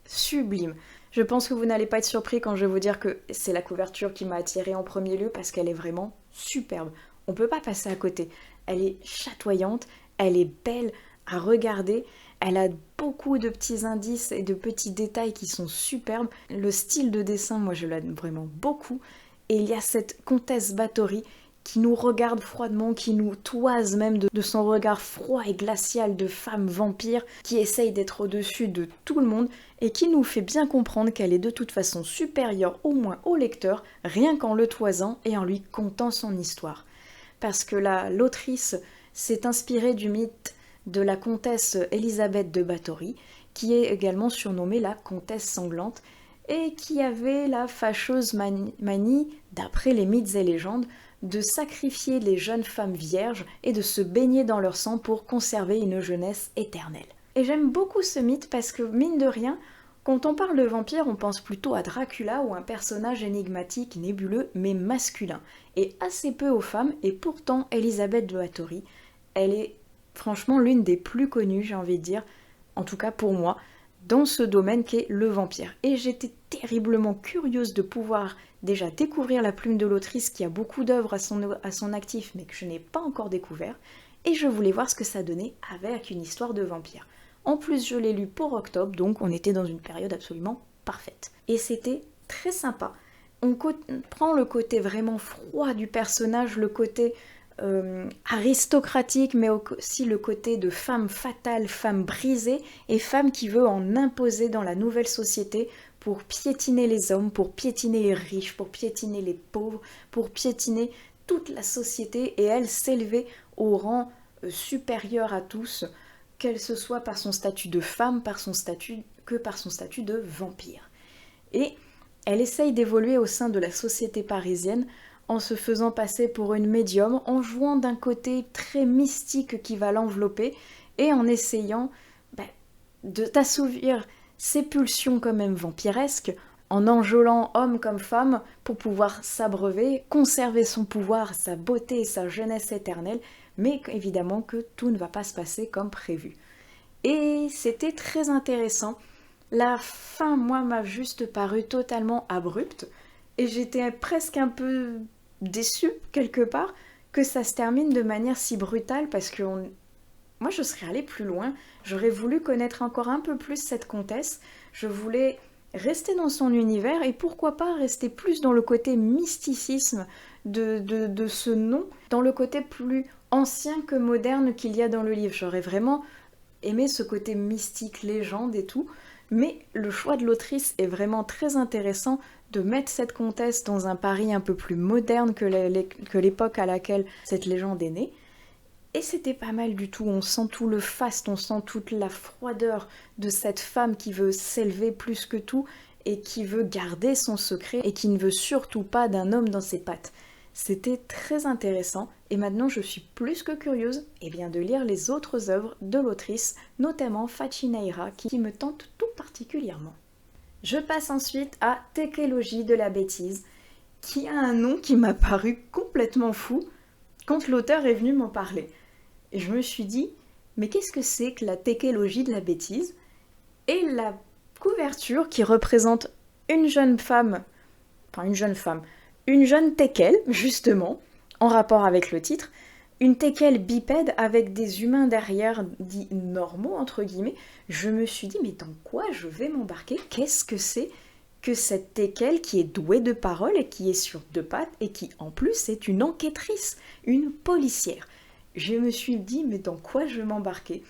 S1: sublime. Je pense que vous n'allez pas être surpris quand je vais vous dire que c'est la couverture qui m'a attirée en premier lieu, parce qu'elle est vraiment superbe. On ne peut pas passer à côté. Elle est chatoyante, elle est belle à regarder, elle a beaucoup de petits indices et de petits détails qui sont superbes. Le style de dessin, moi je l'aime vraiment beaucoup. Et il y a cette comtesse Bathory qui nous regarde froidement, qui nous toise même de son regard froid et glacial de femme vampire, qui essaye d'être au-dessus de tout le monde et qui nous fait bien comprendre qu'elle est de toute façon supérieure au moins au lecteur, rien qu'en le toisant et en lui contant son histoire. Parce que l'autrice s'est inspirée du mythe de la comtesse Élisabeth de Bathory, qui est également surnommée la comtesse sanglante, et qui avait la fâcheuse manie, d'après les mythes et légendes, de sacrifier les jeunes femmes vierges et de se baigner dans leur sang pour conserver une jeunesse éternelle. Et j'aime beaucoup ce mythe parce que, mine de rien, Quand on parle de vampire, on pense plutôt à Dracula ou un personnage énigmatique, nébuleux, mais masculin, et assez peu aux femmes, et pourtant Elisabeth de Báthory, elle est franchement l'une des plus connues, j'ai envie de dire, en tout cas pour moi, dans ce domaine qu'est le vampire. Et j'étais terriblement curieuse de pouvoir déjà découvrir la plume de l'autrice qui a beaucoup d'œuvres à son actif, mais que je n'ai pas encore découvert, et je voulais voir ce que ça donnait avec une histoire de vampire. En plus, je l'ai lu pour octobre, donc on était dans une période absolument parfaite. Et c'était très sympa. On prend le côté vraiment froid du personnage, le côté aristocratique, mais aussi le côté de femme fatale, femme brisée, et femme qui veut en imposer dans la nouvelle société pour piétiner les hommes, pour piétiner les riches, pour piétiner les pauvres, pour piétiner toute la société, et elle s'élever au rang supérieur à tous, qu'elle se soit par son statut de femme, par son statut de vampire. Et elle essaye d'évoluer au sein de la société parisienne en se faisant passer pour une médium, en jouant d'un côté très mystique qui va l'envelopper et en essayant d'assouvir ses pulsions quand même vampiresques, en enjôlant homme comme femme pour pouvoir s'abreuver, conserver son pouvoir, sa beauté et sa jeunesse éternelle, mais évidemment que tout ne va pas se passer comme prévu. Et c'était très intéressant. La fin, moi, m'a juste paru totalement abrupte, et j'étais presque un peu déçue, quelque part, que ça se termine de manière si brutale, parce que moi, je serais allée plus loin. J'aurais voulu connaître encore un peu plus cette comtesse. Je voulais rester dans son univers, et pourquoi pas rester plus dans le côté mysticisme de ce nom, dans le côté plus ancien que moderne qu'il y a dans le livre. J'aurais vraiment aimé ce côté mystique, légende et tout, mais le choix de l'autrice est vraiment très intéressant de mettre cette comtesse dans un Paris un peu plus moderne que l'époque à laquelle cette légende est née. Et c'était pas mal du tout, on sent tout le faste, on sent toute la froideur de cette femme qui veut s'élever plus que tout et qui veut garder son secret et qui ne veut surtout pas d'un homme dans ses pattes. C'était très intéressant et maintenant je suis plus que curieuse de lire les autres œuvres de l'autrice, notamment Facinayra qui me tente tout particulièrement. Je passe ensuite à Tékélogie de la bêtise, qui a un nom qui m'a paru complètement fou quand l'auteur est venu m'en parler. Et je me suis dit, mais qu'est-ce que c'est que la tékélogie de la bêtise? Et la couverture qui représente une jeune teckel, justement, en rapport avec le titre, une teckel bipède avec des humains derrière, dits normaux, entre guillemets, je me suis dit, mais dans quoi je vais m'embarquer? Qu'est-ce que c'est que cette teckel qui est douée de parole et qui est sur deux pattes et qui, en plus, est une enquêtrice, une policière? Je me suis dit, mais dans quoi je vais m'embarquer?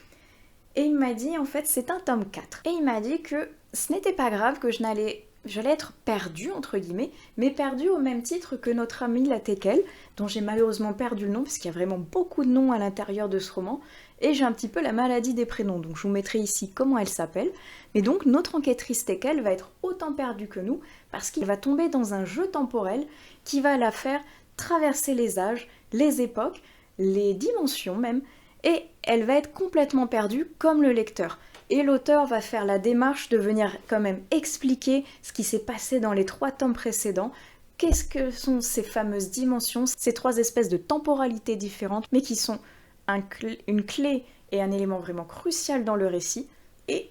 S1: Et il m'a dit, en fait, c'est un tome 4. Et il m'a dit que ce n'était pas grave, que j'allais être perdue, entre guillemets, mais perdue au même titre que notre amie la Teckel, dont j'ai malheureusement perdu le nom, parce qu'il y a vraiment beaucoup de noms à l'intérieur de ce roman, et j'ai un petit peu la maladie des prénoms, donc je vous mettrai ici comment elle s'appelle. Mais donc, notre enquêtrice Teckel va être autant perdue que nous, parce qu'il va tomber dans un jeu temporel qui va la faire traverser les âges, les époques, les dimensions même, et elle va être complètement perdue comme le lecteur. Et l'auteur va faire la démarche de venir quand même expliquer ce qui s'est passé dans les 3 tomes précédents, qu'est-ce que sont ces fameuses dimensions, ces 3 espèces de temporalités différentes, mais qui sont une clé et un élément vraiment crucial dans le récit. Et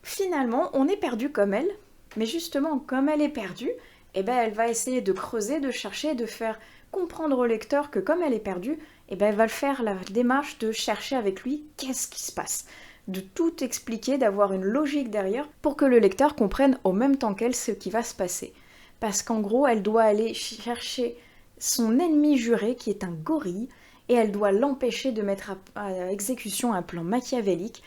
S1: finalement, on est perdu comme elle, mais justement, comme elle est perdue, elle va essayer de creuser, de chercher, de faire comprendre au lecteur que comme elle est perdue, elle va faire la démarche de chercher avec lui qu'est-ce qui se passe, de tout expliquer, d'avoir une logique derrière pour que le lecteur comprenne au même temps qu'elle ce qui va se passer. Parce qu'en gros, elle doit aller chercher son ennemi juré qui est un gorille et elle doit l'empêcher de mettre à exécution un plan machiavélique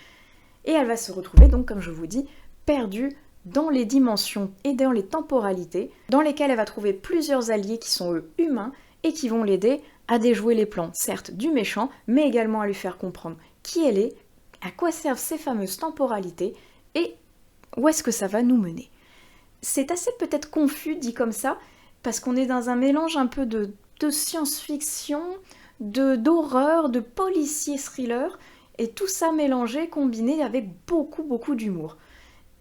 S1: et elle va se retrouver donc, comme je vous dis, perdue dans les dimensions et dans les temporalités dans lesquelles elle va trouver plusieurs alliés qui sont eux humains et qui vont l'aider à déjouer les plans, certes du méchant, mais également à lui faire comprendre qui elle est, à quoi servent ces fameuses temporalités et où est-ce que ça va nous mener. C'est assez peut-être confus dit comme ça, parce qu'on est dans un mélange un peu de science-fiction, d'horreur, de policier thriller, et tout ça mélangé, combiné avec beaucoup d'humour.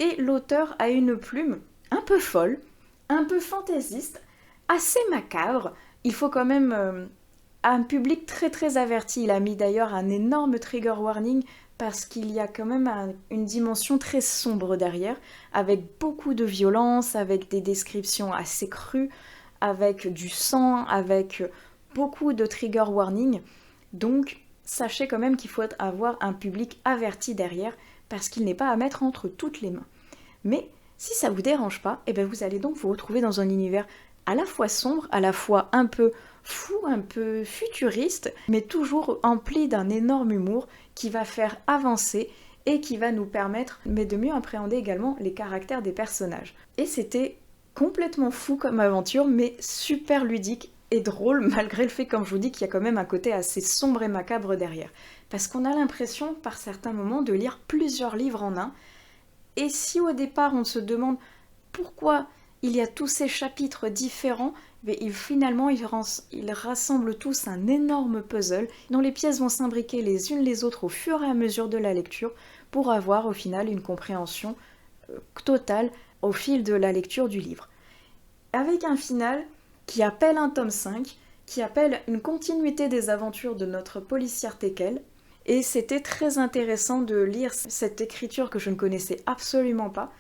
S1: Et l'auteur a une plume un peu folle, un peu fantaisiste, assez macabre. Il faut quand même un public très très averti. Il a mis d'ailleurs un énorme trigger warning parce qu'il y a quand même une dimension très sombre derrière, avec beaucoup de violence, avec des descriptions assez crues, avec du sang, avec beaucoup de trigger warning. Donc sachez quand même qu'il faut avoir un public averti derrière parce qu'il n'est pas à mettre entre toutes les mains. Mais si ça vous dérange pas, eh bien vous allez donc vous retrouver dans un univers à la fois sombre, à la fois un peu fou, un peu futuriste, mais toujours empli d'un énorme humour qui va faire avancer et qui va nous permettre de mieux appréhender également les caractères des personnages. Et c'était complètement fou comme aventure, mais super ludique et drôle, malgré le fait, comme je vous dis, qu'il y a quand même un côté assez sombre et macabre derrière. Parce qu'on a l'impression, par certains moments, de lire plusieurs livres en un. Et si au départ on se demande pourquoi il y a tous ces chapitres différents, mais finalement ils rassemblent tous un énorme puzzle dont les pièces vont s'imbriquer les unes les autres au fur et à mesure de la lecture pour avoir au final une compréhension totale au fil de la lecture du livre. Avec un final qui appelle un tome 5, qui appelle une continuité des aventures de notre policière Tekel. Et c'était très intéressant de lire cette écriture que je ne connaissais absolument pas.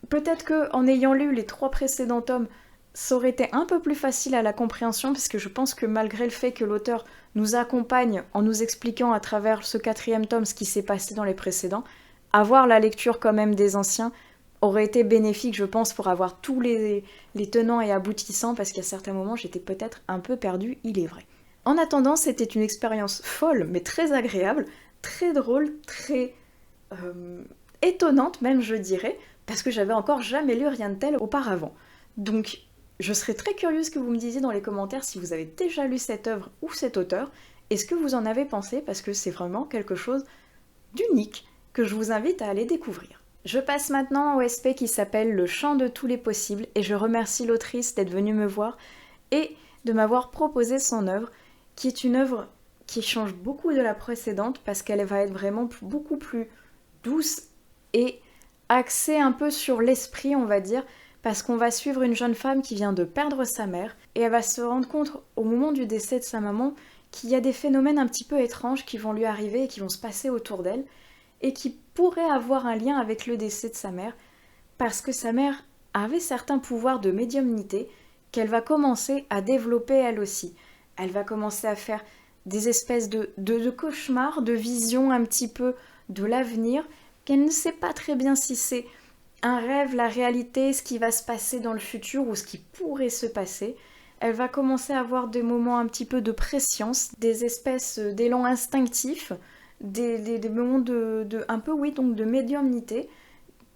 S1: Peut-être qu'en ayant lu les 3 précédents tomes, ça aurait été un peu plus facile à la compréhension, parce que je pense que malgré le fait que l'auteur nous accompagne en nous expliquant à travers ce 4e tome ce qui s'est passé dans les précédents, avoir la lecture quand même des anciens aurait été bénéfique, je pense, pour avoir tous les tenants et aboutissants, parce qu'à certains moments j'étais peut-être un peu perdue, il est vrai. En attendant, c'était une expérience folle, mais très agréable, très drôle, très étonnante même, je dirais, parce que j'avais encore jamais lu rien de tel auparavant. Donc, je serais très curieuse que vous me disiez dans les commentaires si vous avez déjà lu cette œuvre ou cet auteur, et ce que vous en avez pensé, parce que c'est vraiment quelque chose d'unique que je vous invite à aller découvrir. Je passe maintenant au SP qui s'appelle Le Chant de tous les possibles, et je remercie l'autrice d'être venue me voir et de m'avoir proposé son œuvre, qui est une œuvre qui change beaucoup de la précédente parce qu'elle va être vraiment beaucoup plus douce et axée un peu sur l'esprit, on va dire, parce qu'on va suivre une jeune femme qui vient de perdre sa mère et elle va se rendre compte au moment du décès de sa maman qu'il y a des phénomènes un petit peu étranges qui vont lui arriver et qui vont se passer autour d'elle et qui pourraient avoir un lien avec le décès de sa mère parce que sa mère avait certains pouvoirs de médiumnité qu'elle va commencer à développer elle aussi. Elle va commencer à faire des espèces de cauchemars, de visions un petit peu de l'avenir, qu'elle ne sait pas très bien si c'est un rêve, la réalité, ce qui va se passer dans le futur ou ce qui pourrait se passer. Elle va commencer à avoir des moments un petit peu de prescience, des espèces d'élans instinctifs, des moments un peu, oui, donc de médiumnité,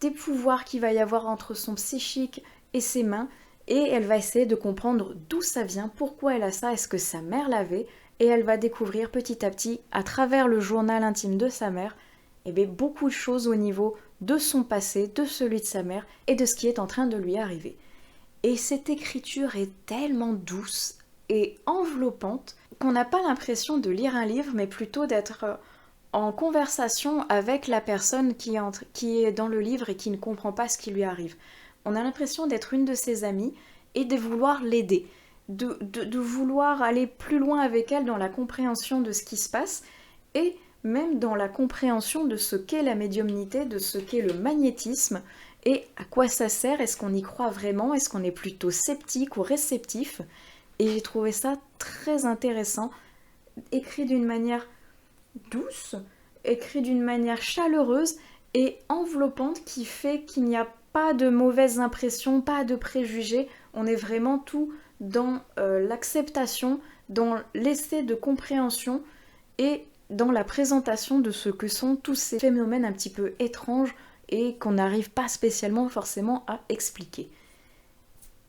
S1: des pouvoirs qu'il va y avoir entre son psychique et ses mains, et elle va essayer de comprendre d'où ça vient, pourquoi elle a ça, est-ce que sa mère l'avait, et elle va découvrir petit à petit, à travers le journal intime de sa mère, beaucoup de choses au niveau de son passé, de celui de sa mère, et de ce qui est en train de lui arriver. Et cette écriture est tellement douce et enveloppante qu'on n'a pas l'impression de lire un livre, mais plutôt d'être en conversation avec la personne qui est dans le livre et qui ne comprend pas ce qui lui arrive. On a l'impression d'être une de ses amies et de vouloir l'aider, de vouloir aller plus loin avec elle dans la compréhension de ce qui se passe et même dans la compréhension de ce qu'est la médiumnité, de ce qu'est le magnétisme et à quoi ça sert, est-ce qu'on y croit vraiment, est-ce qu'on est plutôt sceptique ou réceptif. Et j'ai trouvé ça très intéressant, écrit d'une manière douce, écrit d'une manière chaleureuse et enveloppante qui fait qu'il n'y a pas de mauvaises impressions, pas de préjugés, on est vraiment tout dans l'acceptation, dans l'essai de compréhension et dans la présentation de ce que sont tous ces phénomènes un petit peu étranges et qu'on n'arrive pas spécialement forcément à expliquer.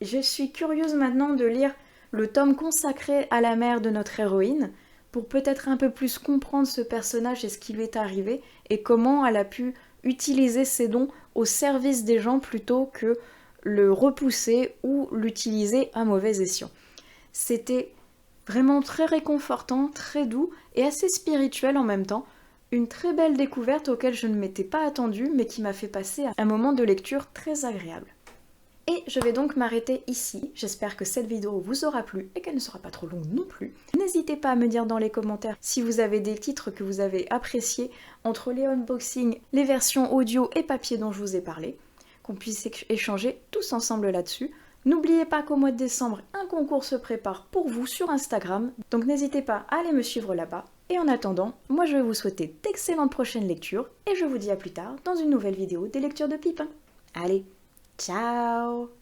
S1: Je suis curieuse maintenant de lire le tome consacré à la mère de notre héroïne, pour peut-être un peu plus comprendre ce personnage et ce qui lui est arrivé, et comment elle a pu utiliser ses dons au service des gens plutôt que le repousser ou l'utiliser à mauvais escient. C'était vraiment très réconfortant, très doux et assez spirituel en même temps. Une très belle découverte auquel je ne m'étais pas attendue, mais qui m'a fait passer un moment de lecture très agréable. Et je vais donc m'arrêter ici. J'espère que cette vidéo vous aura plu et qu'elle ne sera pas trop longue non plus. N'hésitez pas à me dire dans les commentaires si vous avez des titres que vous avez appréciés entre les unboxings, les versions audio et papier dont je vous ai parlé, qu'on puisse échanger tous ensemble là-dessus. N'oubliez pas qu'au mois de décembre, un concours se prépare pour vous sur Instagram, donc n'hésitez pas à aller me suivre là-bas. Et en attendant, moi je vais vous souhaiter d'excellentes prochaines lectures et je vous dis à plus tard dans une nouvelle vidéo des lectures de Pipin. Allez, ciao!